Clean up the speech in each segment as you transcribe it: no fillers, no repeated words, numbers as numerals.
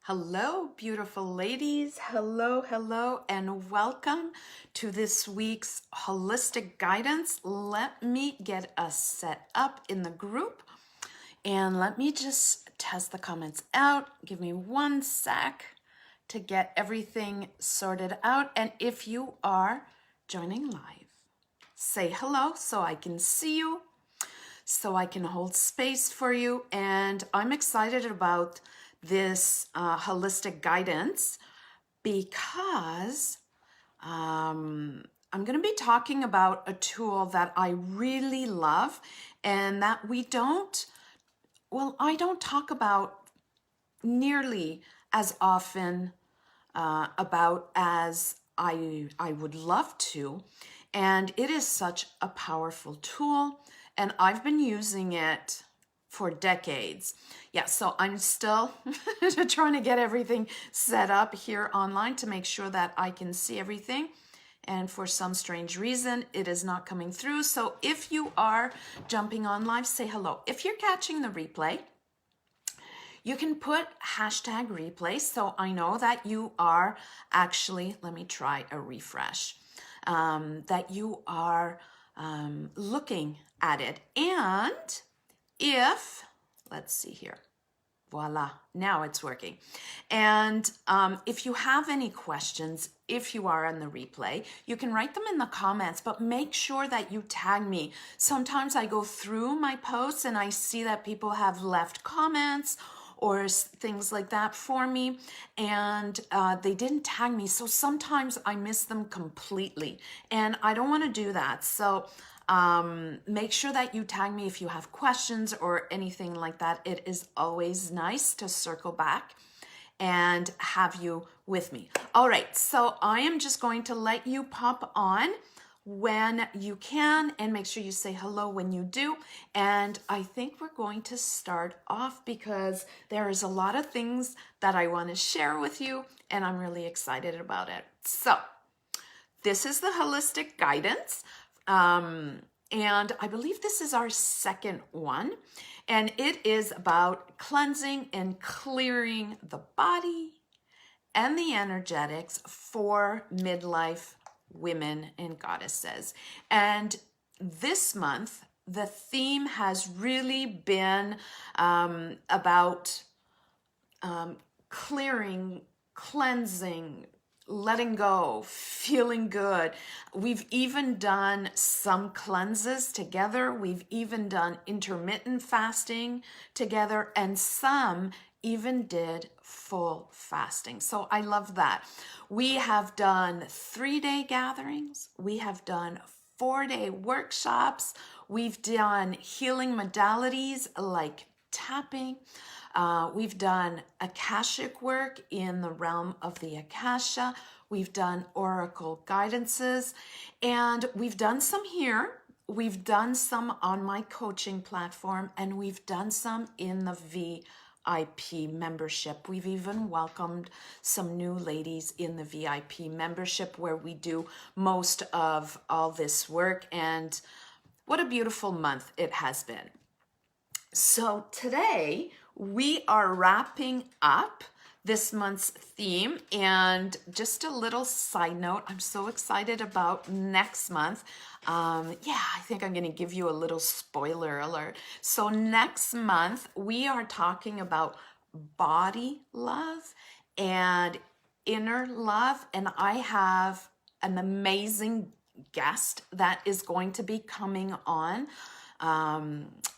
Hello, beautiful ladies. Hello, and welcome to this week's holistic guidance. Let me get us set up in the group and let me just test the comments out. Give me 1 sec to get everything sorted out. And if you are joining live, say hello so I can see you, so I can hold space for you. And I'm excited about this holistic guidance because I'm going to be talking about a tool that I really love and that I don't talk about nearly as often about as I would love to. And it is such a powerful tool, and I've been using it for decades. Yeah, so I'm still trying to get everything set up here online to make sure that I can see everything. And for some strange reason, it is not coming through. So if you are jumping on live, say hello. If you're catching the replay, you can put hashtag replay so I know that you are actually, let me try a refresh, that you are looking at it. And if, let's see here, voila, now it's working. And if you have any questions, if you are on the replay, you can write them in the comments, but make sure that you tag me. Sometimes I go through my posts and I see that people have left comments or things like that for me, and they didn't tag me. So sometimes I miss them completely, and I don't want to do that. So make sure that you tag me if you have questions or anything like that. It is always nice to circle back and have you with me. All right, so I am just going to let you pop on when you can, and make sure you say hello when you do. And I think we're going to start off because there is a lot of things that I want to share with you, and I'm really excited about it. So this is the holistic guidance. And I believe this is our second one, and it is about cleansing and clearing the body and the energetics for midlife women and goddesses. And this month, the theme has really been about clearing, cleansing, letting go, feeling good. We've even done some cleanses together. We've even done intermittent fasting together, and some even did full fasting. So I love that. We have done 3-day gatherings. We have done 4-day workshops. We've done healing modalities like tapping. We've done Akashic work in the realm of the Akasha. We've done oracle guidances, and we've done some here. We've done some on my coaching platform, and we've done some in the VIP membership. We've even welcomed some new ladies in the VIP membership where we do most of all this work, and what a beautiful month it has been. So today we are wrapping up this month's theme, and just a little side note, I'm so excited about next month. I think I'm going to give you a little spoiler alert. So next month we are talking about body love and inner love, and I have an amazing guest that is going to be coming on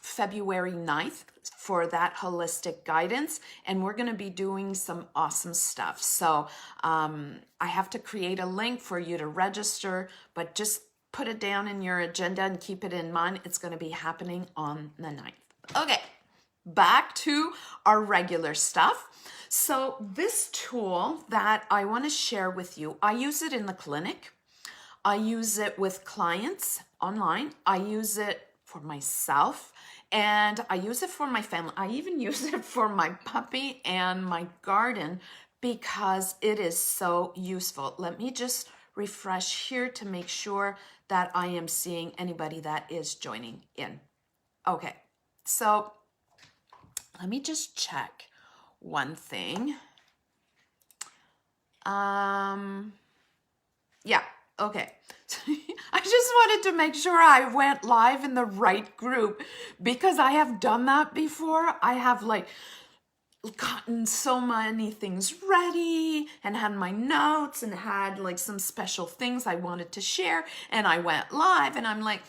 February 9th for that holistic guidance, and we're going to be doing some awesome stuff. So I have to create a link for you to register, but just put it down in your agenda and keep it in mind. It's going to be happening on the 9th. Okay, back to our regular stuff. So this tool that I want to share with you, I use it in the clinic. I use it with clients online. I use it for myself, and I use it for my family. I even use it for my puppy and my garden because it is so useful. Let me just refresh here to make sure that I am seeing anybody that is joining in. Okay, so let me just check one thing. Yeah, okay. I just wanted to make sure I went live in the right group because I have done that before. I have like gotten so many things ready and had my notes and had like some special things I wanted to share, and I went live and I'm like,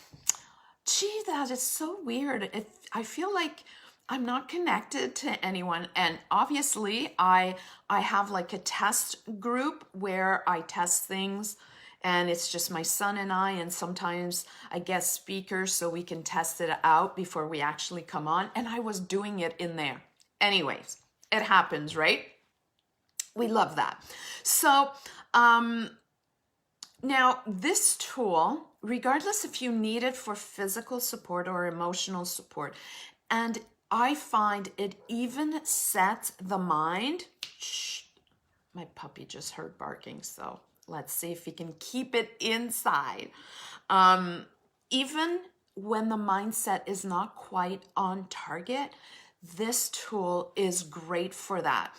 gee, that is so weird. I feel like I'm not connected to anyone. And obviously I have like a test group where I test things, and it's just my son and I, and sometimes I guest speakers so we can test it out before we actually come on. And I was doing it in there. Anyways, it happens, right? We love that. So, now, this tool, regardless if you need it for physical support or emotional support, and I find it even sets the mind. Shh, my puppy just heard barking, so let's see if he can keep it inside. Even when the mindset is not quite on target, this tool is great for that.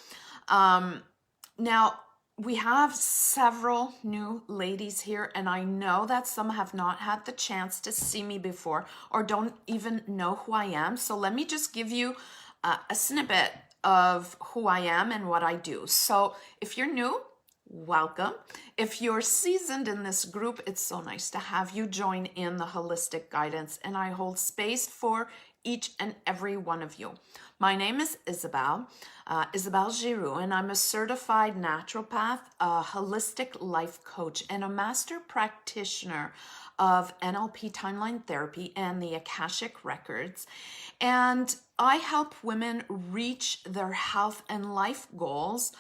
Now, we have several new ladies here, and I know that some have not had the chance to see me before or don't even know who I am. So let me just give you a snippet of who I am and what I do. So if you're new, welcome. If you're seasoned in this group, it's so nice to have you join in the holistic guidance, and I hold space for each and every one of you. My name is Isabelle, Isabelle Giroux, and I'm a certified naturopath, a holistic life coach, and a master practitioner of NLP timeline therapy and the Akashic records. And I help women reach their health and life goals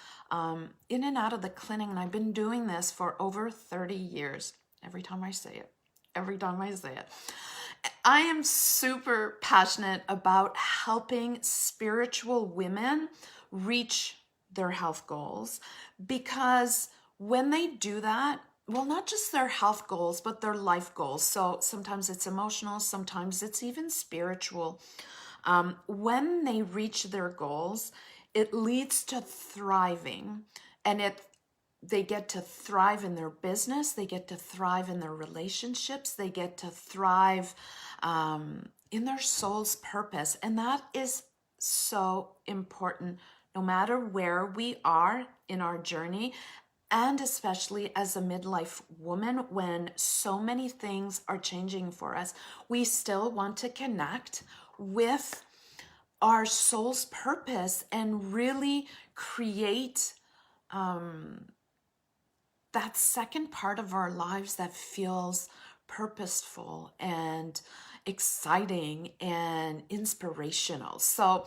in and out of the clinic. And I've been doing this for over 30 years. Every time I say it. I am super passionate about helping spiritual women reach their health goals, because when they do that, well, not just their health goals, but their life goals. So sometimes it's emotional, sometimes it's even spiritual. When they reach their goals, it leads to thriving, and they get to thrive in their business, they get to thrive in their relationships, they get to thrive in their soul's purpose. And that is so important, no matter where we are in our journey, and especially as a midlife woman, when so many things are changing for us. We still want to connect with our soul's purpose and really create that second part of our lives that feels purposeful and exciting and inspirational. So,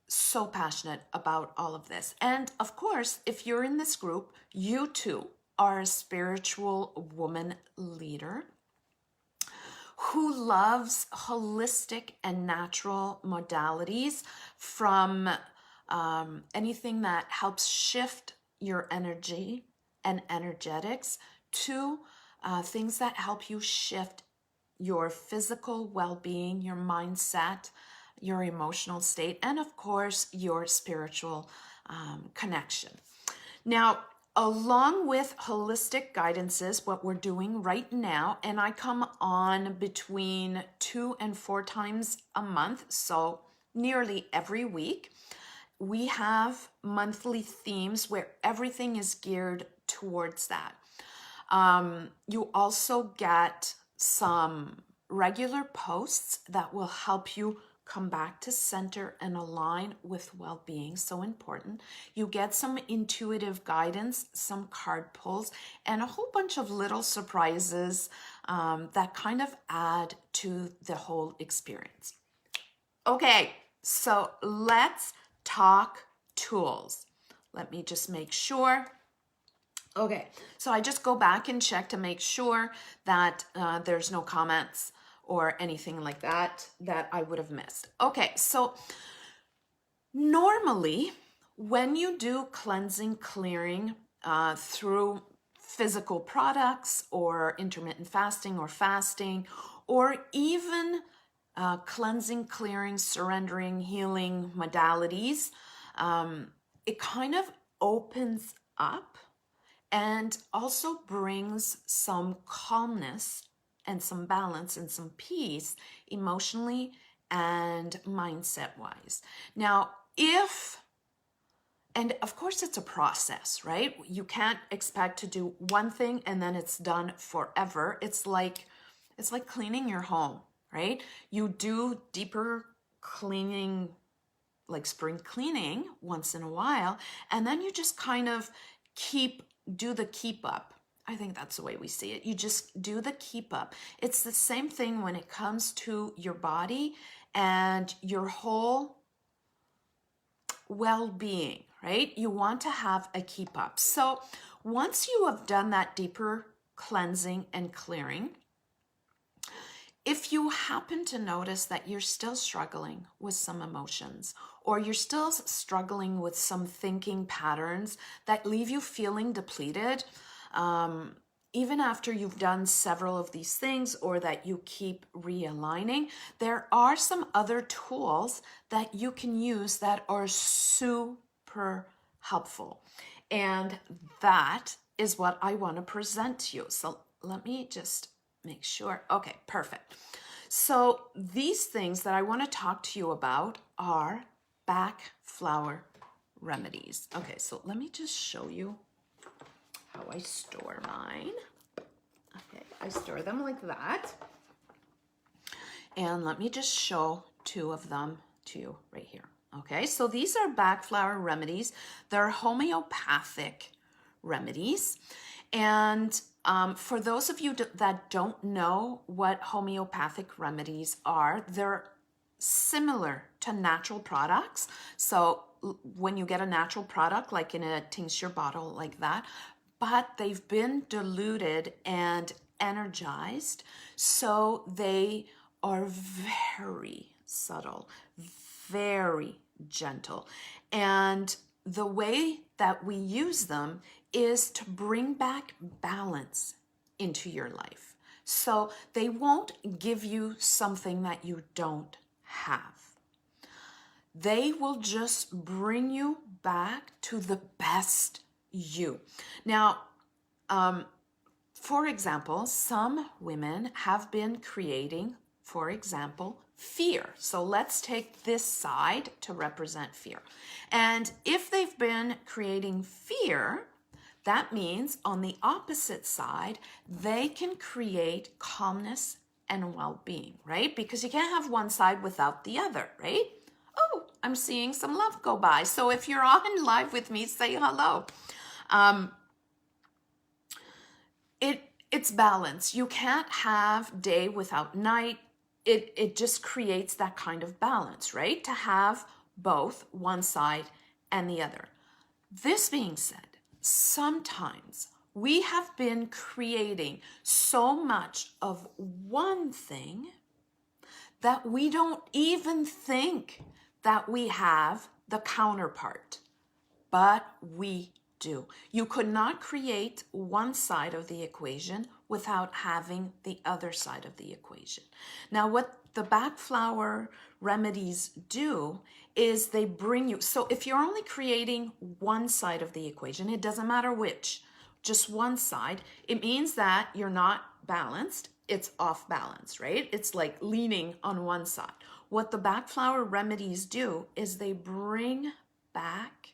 so passionate about all of this. And of course, if you're in this group, you too are a spiritual woman leader who loves holistic and natural modalities, from anything that helps shift your energy and energetics to things that help you shift your physical well-being, your mindset, your emotional state, and of course, your spiritual connection. Now, along with holistic guidances, what we're doing right now, and I come on between 2 and 4 times a month, so nearly every week, we have monthly themes where everything is geared towards that. You also get some regular posts that will help you come back to center and align with well-being. So important. You get some intuitive guidance, some card pulls, and a whole bunch of little surprises that kind of add to the whole experience. Okay, so let's talk tools. Let me just make sure. Okay, so I just go back and check to make sure that there's no comments or anything like that I would have missed. Okay, so normally when you do cleansing, clearing through physical products or intermittent fasting, or even cleansing, clearing, surrendering, healing modalities, it kind of opens up and also brings some calmness and some balance and some peace emotionally and mindset wise. Now, and of course it's a process, right? You can't expect to do one thing and then it's done forever. It's like cleaning your home, right? You do deeper cleaning, like spring cleaning once in a while, and then you just kind of do the keep up. I think that's the way we see it. You just do the keep up. It's the same thing when it comes to your body and your whole well-being, right? You want to have a keep up. So once you have done that deeper cleansing and clearing, if you happen to notice that you're still struggling with some emotions, or you're still struggling with some thinking patterns that leave you feeling depleted, even after you've done several of these things, or that you keep realigning, there are some other tools that you can use that are super helpful. And that is what I want to present to you. So let me just make sure. Okay, perfect. So these things that I want to talk to you about are back flower remedies. Okay, so let me just show you how I store mine. Okay, I store them like that. And let me just show two of them to you right here. Okay, so these are back flower remedies. They're homeopathic remedies. And for those of you that don't know what homeopathic remedies are, they're similar to natural products. So when you get a natural product, like in a tincture bottle like that, but they've been diluted and energized, so they are very subtle, very gentle. And the way that we use them is to bring back balance into your life. So they won't give you something that you don't have. They will just bring you back to the best you. Now, for example, some women have been creating, for example, fear. So let's take this side to represent fear. And if they've been creating fear, that means on the opposite side, they can create calmness and well-being, right? Because you can't have one side without the other, right? Oh, I'm seeing some love go by. So if you're on live with me, say hello. It's balance. You can't have day without night. It just creates that kind of balance, right? To have both one side and the other. This being said, sometimes we have been creating so much of one thing that we don't even think that we have the counterpart, but we do. You could not create one side of the equation without having the other side of the equation. Now, what the back flower remedies do is they bring you, so if you're only creating one side of the equation, it doesn't matter which, just one side, it means that you're not balanced, it's off balance, right? It's like leaning on one side. What the back flower remedies do is they bring back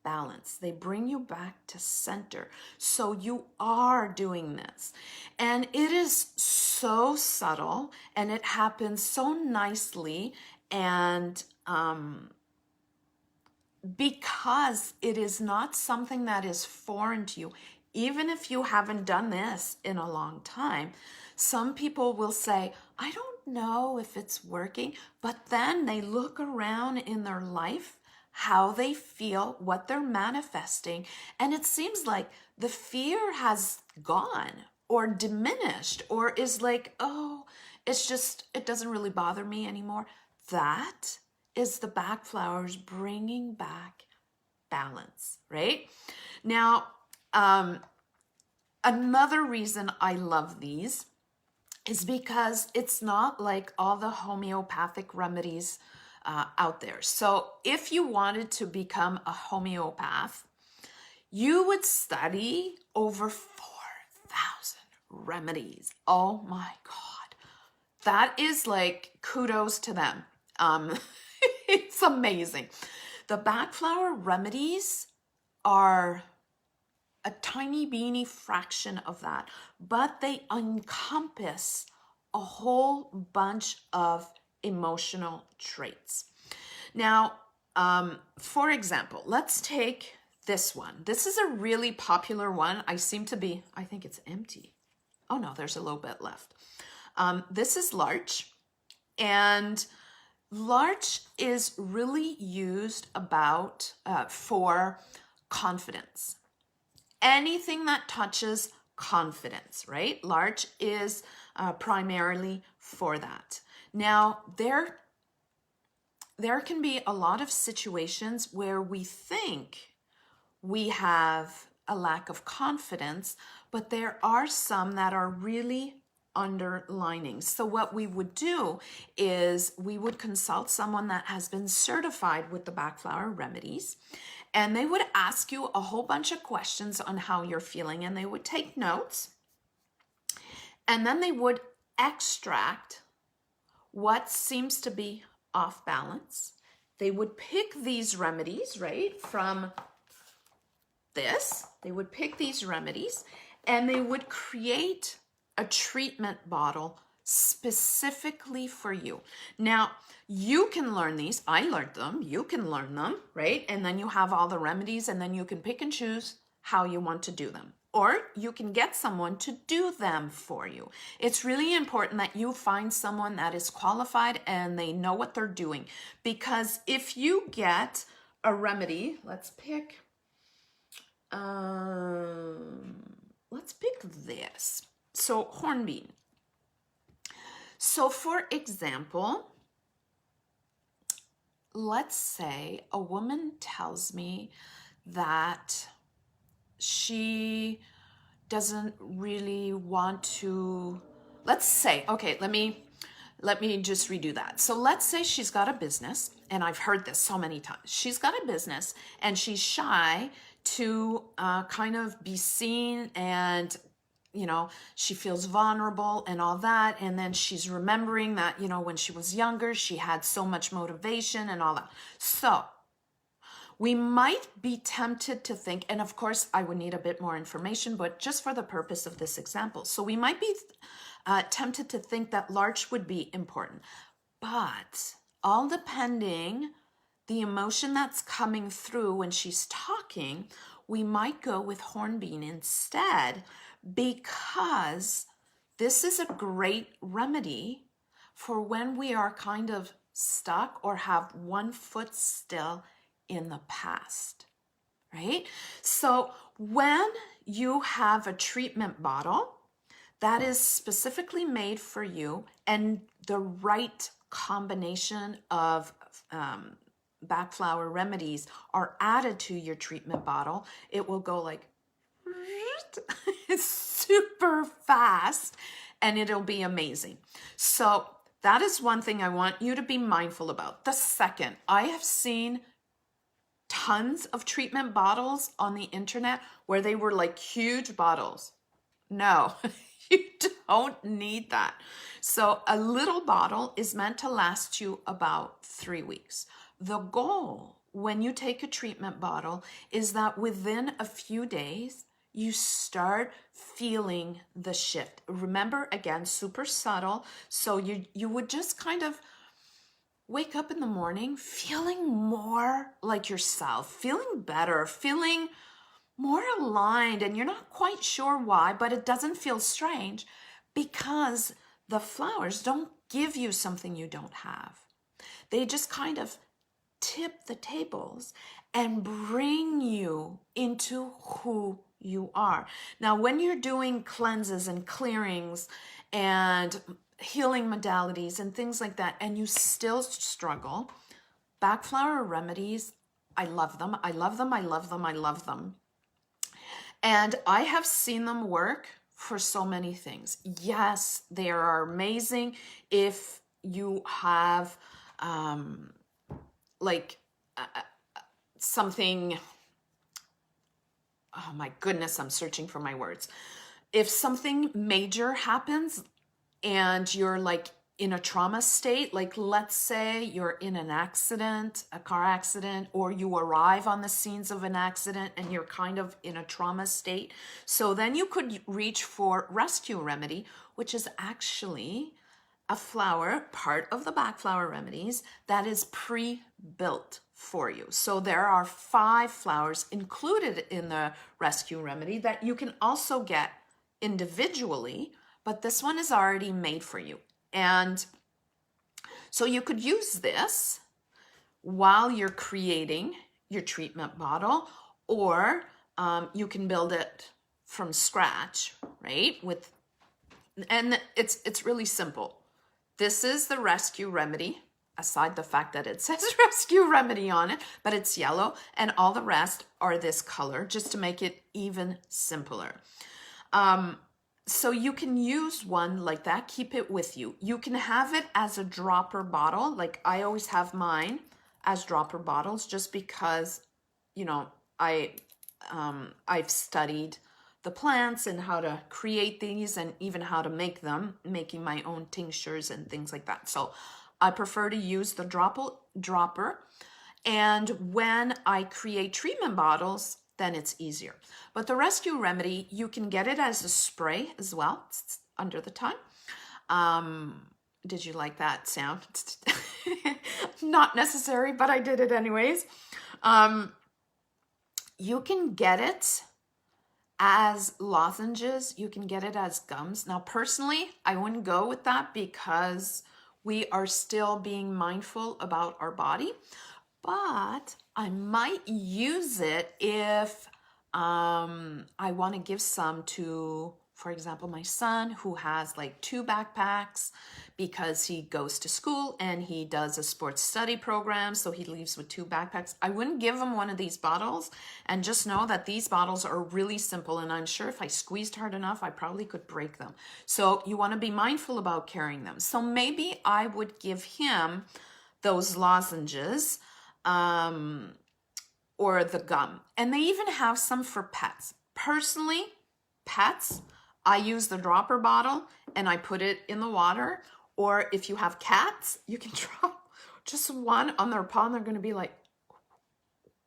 balance. They bring you back to center. So you are doing this. And it is so subtle and it happens so nicely. And because it is not something that is foreign to you, even if you haven't done this in a long time, some people will say, I don't know if it's working, but then they look around in their life, how they feel, what they're manifesting, and it seems like the fear has gone or diminished or is like, oh, it doesn't really bother me anymore. That is the back flowers bringing back balance, right? Now, another reason I love these is because it's not like all the homeopathic remedies out there. So if you wanted to become a homeopath, you would study over 4,000 remedies. Oh my God. That is like kudos to them. It's amazing. The backflower remedies are a tiny beany fraction of that, but they encompass a whole bunch of emotional traits. Now, for example, let's take this one. This is a really popular one. I think it's empty. Oh no, there's a little bit left. This is Larch, and Larch is really used for confidence. Anything that touches confidence, right? Larch is primarily for that. Now, there can be a lot of situations where we think we have a lack of confidence, but there are some that are really underlining. So what we would do is we would consult someone that has been certified with the backflower remedies, and they would ask you a whole bunch of questions on how you're feeling, and they would take notes, and then they would extract what seems to be off balance. They would pick these remedies, right, from this. They would pick these remedies, and they would create a treatment bottle specifically for you. Now, you can learn these. I learned them. You can learn them, right? And then you have all the remedies, and then you can pick and choose how you want to do them. Or you can get someone to do them for you. It's really important that you find someone that is qualified and they know what they're doing. Because if you get a remedy, let's pick this. So hornbeam. So for example, let's say a woman tells me that she doesn't really want to, let's say, okay, let me just redo that. So let's say she's got a business, and I've heard this so many times. She's got a business and she's shy to kind of be seen, and she feels vulnerable and all that. And then she's remembering that, when she was younger, she had so much motivation and all that. So we might be tempted to think, and of course I would need a bit more information, but just for the purpose of this example. So we might be tempted to think that Larch would be important, but all depending the emotion that's coming through when she's talking, we might go with hornbeam instead, because this is a great remedy for when we are kind of stuck or have one foot still in the past, right? So when you have a treatment bottle that is specifically made for you, and the right combination of backflower remedies are added to your treatment bottle, it will go like super fast, and it'll be amazing. So that is one thing I want you to be mindful about. The second, I have seen tons of treatment bottles on the internet where they were like huge bottles. No, you don't need that. So a little bottle is meant to last you about 3 weeks. The goal when you take a treatment bottle is that within a few days, you start feeling the shift. Remember, again, super subtle. So you would just kind of wake up in the morning feeling more like yourself, feeling better, feeling more aligned, and you're not quite sure why, but it doesn't feel strange because the flowers don't give you something you don't have. They just kind of tip the tables and bring you into who you are. Now, when you're doing cleanses and clearings and healing modalities and things like that, and you still struggle, backflower remedies, I love them. I love them. I love them. I love them. And I have seen them work for so many things. Yes, they are amazing if you have something oh my goodness, I'm searching for my words. If something major happens and you're like in a trauma state, like let's say you're in an accident, a car accident, or you arrive on the scenes of an accident and you're kind of in a trauma state. So then you could reach for rescue remedy, which is actually a flower, part of the back flower remedies, that is pre-built for you. So there are 5 flowers included in the rescue remedy that you can also get individually, but this one is already made for you. And so you could use this while you're creating your treatment bottle, or you can build it from scratch, right? And it's really simple. This is the rescue remedy, aside the fact that it says rescue remedy on it, but it's yellow, and all the rest are this color, just to make it even simpler. So you can use one like that, keep it with you. You can have it as a dropper bottle. Like I always have mine as dropper bottles, just because, you know, I've studied the plants and how to create these and even how to make them, making my own tinctures and things like that. So I prefer to use the dropper. And when I create treatment bottles, then it's easier. But the rescue remedy, you can get it as a spray as well. It's under the tongue. Did you like that sound? Not necessary, but I did it anyways. You can get it as lozenges. You can get it as gums. Now, personally, I wouldn't go with that because we are still being mindful about our body. But I might use it if I want to give some to, for example, my son, who has like 2 backpacks because he goes to school and he does a sports study program. So he leaves with 2 backpacks. I wouldn't give him one of these bottles, and just know that these bottles are really simple. And I'm sure if I squeezed hard enough, I probably could break them. So you want to be mindful about carrying them. So maybe I would give him those lozenges, or the gum. And they even have some for pets. Personally, pets, I use the dropper bottle and I put it in the water. Or if you have cats, you can drop just one on their paw and they're going to be like,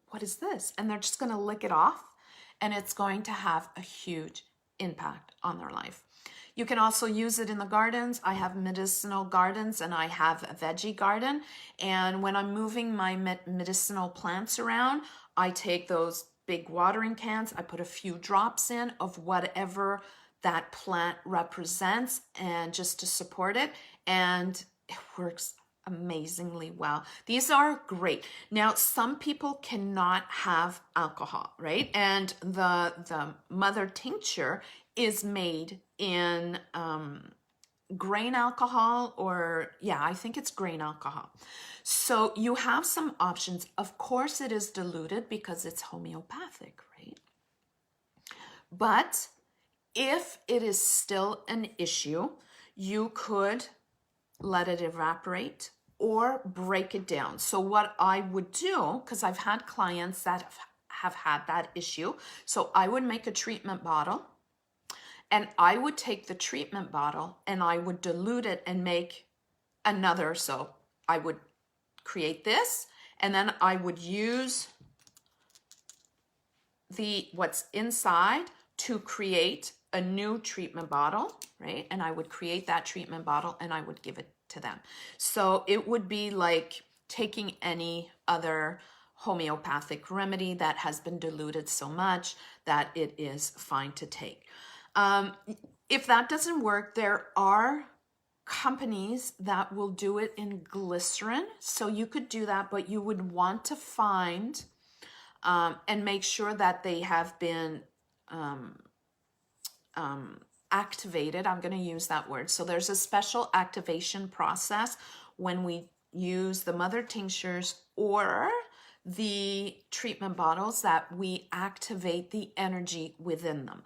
what is this? And they're just going to lick it off, and it's going to have a huge impact on their life. You can also use it in the gardens. I have medicinal gardens and I have a veggie garden. And when I'm moving my medicinal plants around, I take those big watering cans, I put a few drops in of whatever that plant represents, and just to support it. And it works amazingly well. These are great. Now, some people cannot have alcohol, right? And the mother tincture is made in grain alcohol, or I think it's grain alcohol. So you have some options. Of course, it is diluted because it's homeopathic, right? But if it is still an issue, you could let it evaporate or break it down. So what I would do, because I've had clients that have had that issue, so I would make a treatment bottle, and I would take the treatment bottle and I would dilute it and make another. So I would create this, and then I would use what's inside to create a new treatment bottle, right? And I would create that treatment bottle and I would give it to them. So it would be like taking any other homeopathic remedy that has been diluted so much that it is fine to take. If that doesn't work, there are companies that will do it in glycerin. So you could do that, but you would want to find and make sure that they have been activated. I'm going to use that word. So there's a special activation process when we use the mother tinctures or the treatment bottles, that we activate the energy within them.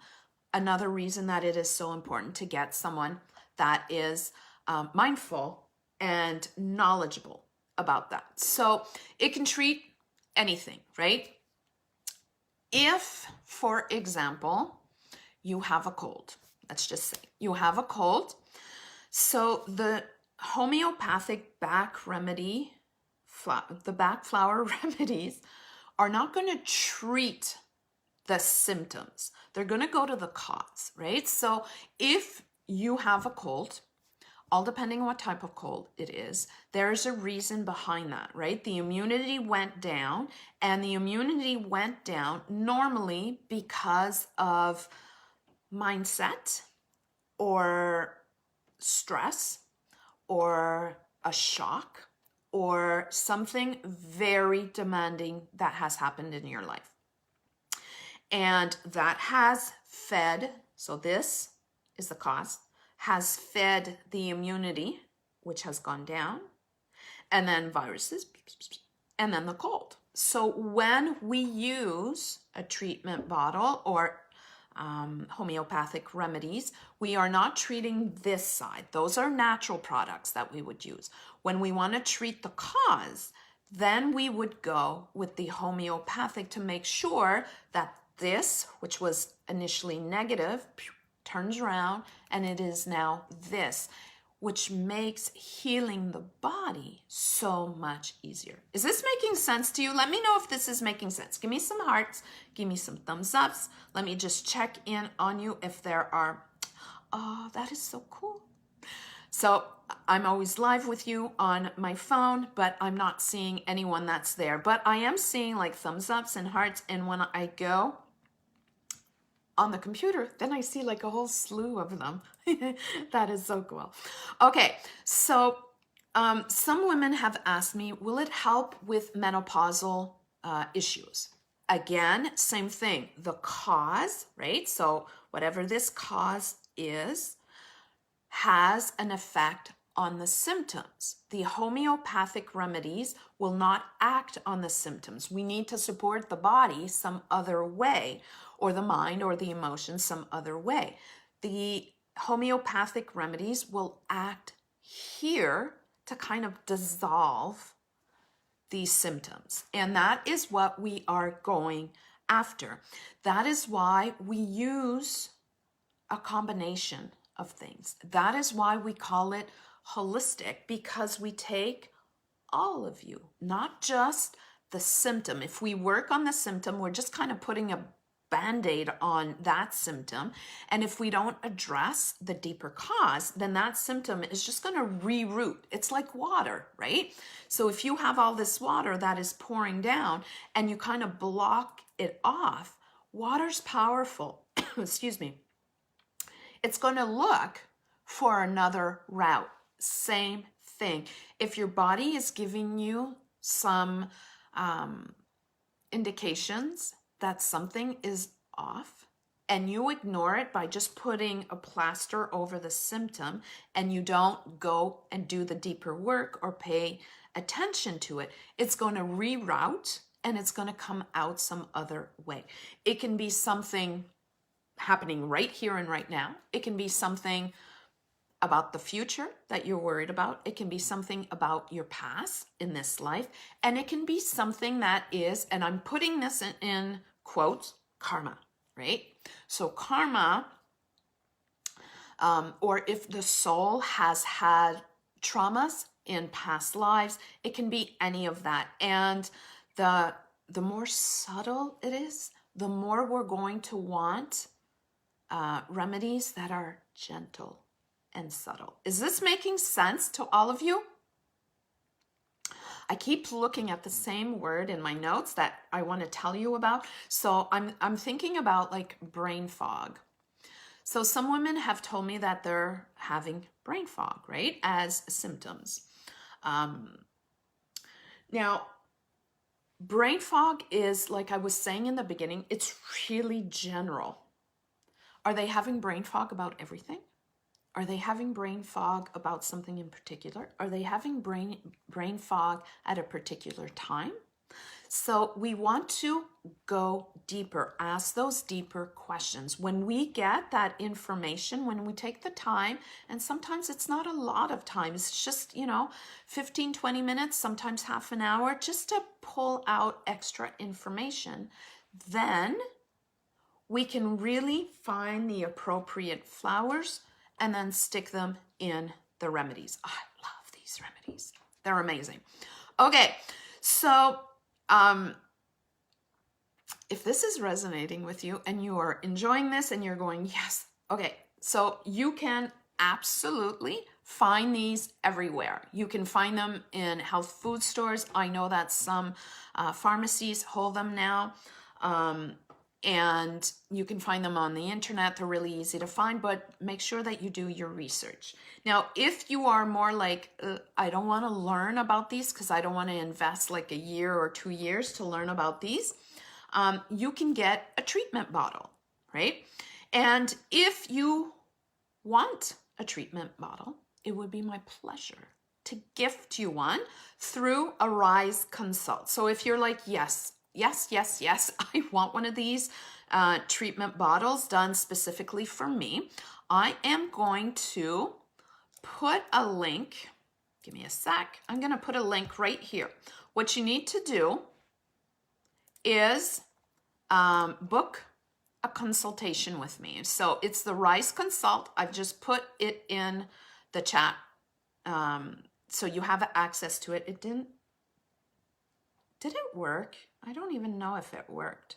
Another reason that it is so important to get someone that is mindful and knowledgeable about that. So it can treat anything, right? If, for example, you have a cold, let's just say you have a cold, so the homeopathic back remedy, the back flower remedies are not going to treat the symptoms. They're going to go to the cause, right? So if you have a cold, all depending on what type of cold it is, there's a reason behind that, right? The immunity went down, and the immunity went down normally because of mindset or stress or a shock or something very demanding that has happened in your life. And that has fed, so this is the cause, has fed the immunity, which has gone down, and then viruses, and then the cold. So when we use a treatment bottle or homeopathic remedies, we are not treating this side. Those are natural products that we would use. When we want to treat the cause, then we would go with the homeopathic to make sure that this, which was initially negative, turns around and it is now this, which makes healing the body so much easier. Is this making sense to you? Let me know if this is making sense. Give me some hearts, give me some thumbs ups. Let me just check in on you if there are. Oh, that is so cool. So I'm always live with you on my phone, but I'm not seeing anyone that's there. But I am seeing like thumbs ups and hearts, and when I go on the computer, then I see like a whole slew of them. That is so cool. Okay, so some women have asked me, will it help with menopausal issues? Again, same thing, the cause, right? So whatever this cause is, has an effect on the symptoms. The homeopathic remedies will not act on the symptoms. We need to support the body some other way, or the mind or the emotions some other way. The homeopathic remedies will act here to kind of dissolve these symptoms. And that is what we are going after. That is why we use a combination of things. That is why we call it holistic, because we take all of you, not just the symptom. If we work on the symptom, we're just kind of putting a Band-Aid on that symptom. And if we don't address the deeper cause, then that symptom is just going to reroute. It's like water, right? So if you have all this water that is pouring down and you kind of block it off, water's powerful. Excuse me. It's going to look for another route. Same thing. If your body is giving you some indications that something is off, and you ignore it by just putting a plaster over the symptom, and you don't go and do the deeper work or pay attention to it, it's going to reroute and it's going to come out some other way. It can be something happening right here and right now. It can be something about the future that you're worried about. It can be something about your past in this life. And it can be something that is, and I'm putting this in quotes, karma, right? So karma, or if the soul has had traumas in past lives, it can be any of that. And the more subtle it is, the more we're going to want remedies that are gentle and subtle. Is this making sense to all of you? I keep looking at the same word in my notes that I want to tell you about. So I'm thinking about like brain fog. So some women have told me that they're having brain fog, right, as symptoms. Now, brain fog is, like I was saying in the beginning, it's really general. Are they having brain fog about everything? Are they having brain fog about something in particular? Are they having brain fog at a particular time? So we want to go deeper, ask those deeper questions. When we get that information, when we take the time, and sometimes it's not a lot of time, it's just, 15, 20 minutes, sometimes half an hour, just to pull out extra information, then we can really find the appropriate flowers and then stick them in the remedies. I love these remedies. They're amazing. Okay, so if this is resonating with you and you are enjoying this and you're going, yes, okay, so you can absolutely find these everywhere. You can find them in health food stores. I know that some pharmacies hold them now. And you can find them on the internet. They're really easy to find, but make sure that you do your research. Now, if you are more like, I don't want to learn about these because I don't want to invest like a year or 2 years to learn about these, you can get a treatment bottle, right? And if you want a treatment bottle, it would be my pleasure to gift you one through a Rise Consult. So if you're like, yes, I want one of these treatment bottles done specifically for me, I am going to put a link. Give me a sec. I'm going to put a link right here. What you need to do is book a consultation with me. So it's the Rise Consult. I've just put it in the chat so you have access to it. Did it work? I don't even know if it worked.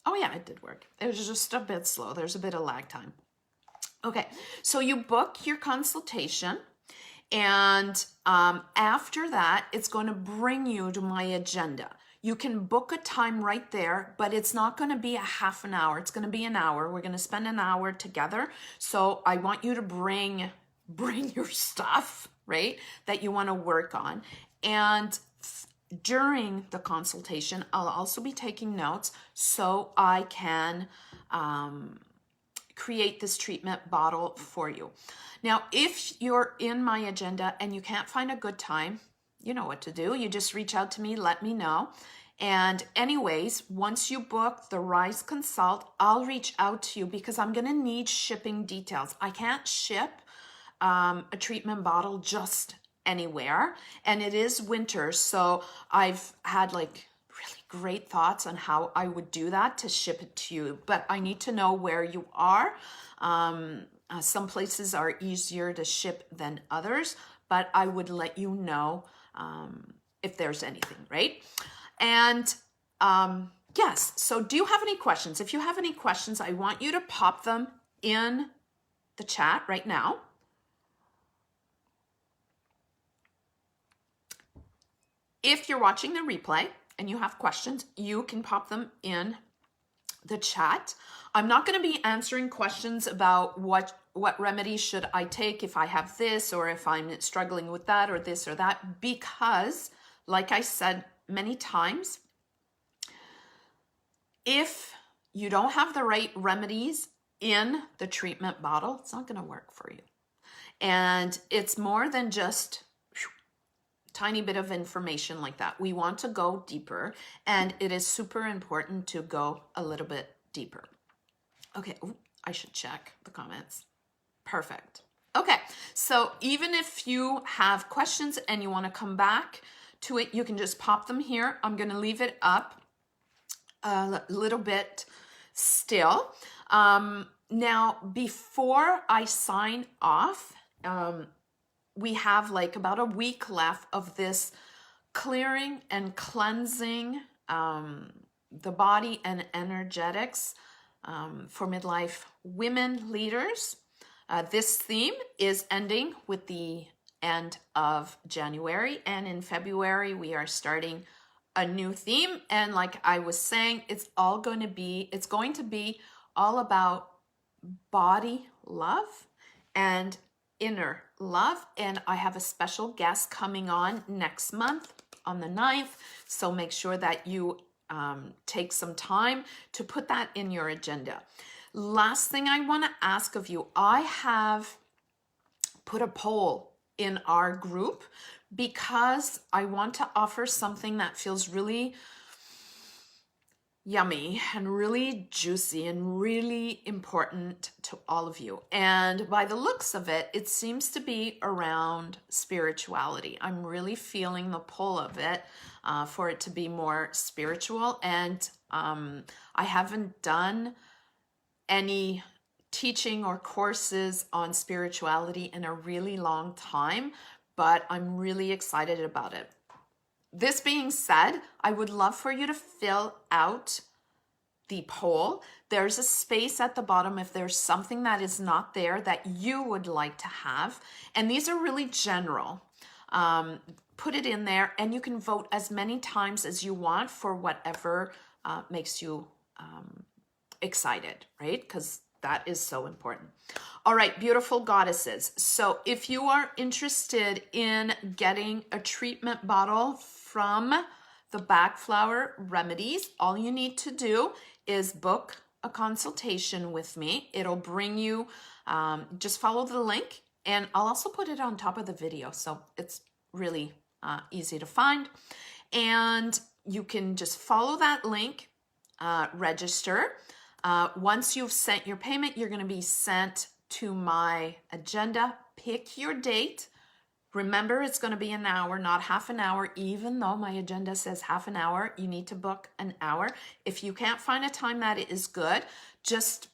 Oh yeah, it did work. It was just a bit slow. There's a bit of lag time. Okay, so you book your consultation, and after that, it's going to bring you to my agenda. You can book a time right there, but it's not going to be a half an hour. It's going to be an hour. We're going to spend an hour together. So I want you to bring your stuff, right, that you want to work on. And during the consultation, I'll also be taking notes so I can create this treatment bottle for you. Now, if you're in my agenda and you can't find a good time, you know what to do. You just reach out to me, let me know. And anyways, once you book the Rise Consult, I'll reach out to you because I'm going to need shipping details. I can't ship a treatment bottle just anywhere, and it is winter, so I've had like really great thoughts on how I would do that to ship it to you, but I need to know where you are. Some places are easier to ship than others, but I would let you know if there's anything, right? And yes, so do you have any questions? If you have any questions, I want you to pop them in the chat right now. If you're watching the replay and you have questions, you can pop them in the chat. I'm not going to be answering questions about what remedy should I take if I have this, or if I'm struggling with that, or this or that, because like I said many times, if you don't have the right remedies in the treatment bottle, it's not going to work for you. And it's more than just tiny bit of information like that. We want to go deeper, and it is super important to go a little bit deeper. Okay, I should check the comments. Perfect. Okay, so even if you have questions and you want to come back to it, you can just pop them here. I'm going to leave it up a little bit still. Now, before I sign off, we have like about a week left of this clearing and cleansing the body and energetics for midlife women leaders. This theme is ending with the end of January, and in February we are starting a new theme. And like I was saying, it's going to be all about body love and inner love. And I have a special guest coming on next month on the 9th. So make sure that you take some time to put that in your agenda. Last thing I want to ask of you, I have put a poll in our group because I want to offer something that feels really yummy and really juicy and really important to all of you. And by the looks of it, it seems to be around spirituality. I'm really feeling the pull of it for it to be more spiritual. And I haven't done any teaching or courses on spirituality in a really long time, but I'm really excited about it. This being said, I would love for you to fill out the poll. There's a space at the bottom if there's something that is not there that you would like to have. And these are really general. Put it in there and you can vote as many times as you want for whatever makes you excited, right? Because that is so important. All right, beautiful goddesses. So if you are interested in getting a treatment bottle from the Backflower Remedies, all you need to do is book a consultation with me. It'll bring you, just follow the link, and I'll also put it on top of the video. So it's really easy to find. And you can just follow that link, register. Once you've sent your payment, you're going to be sent to my agenda. Pick your date. Remember, it's going to be an hour, not half an hour. Even though my agenda says half an hour, you need to book an hour. If you can't find a time that is good, just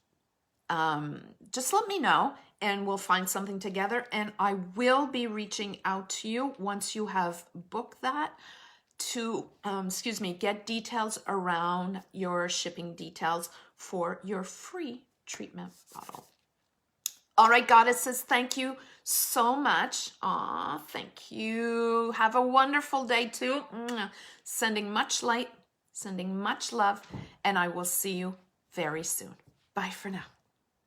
let me know and we'll find something together. And I will be reaching out to you once you have booked that to, get details around your shipping details for your free treatment bottle. All right, goddesses, thank you so much. Aw, thank you. Have a wonderful day too. Sending much light, sending much love, and I will see you very soon. Bye for now.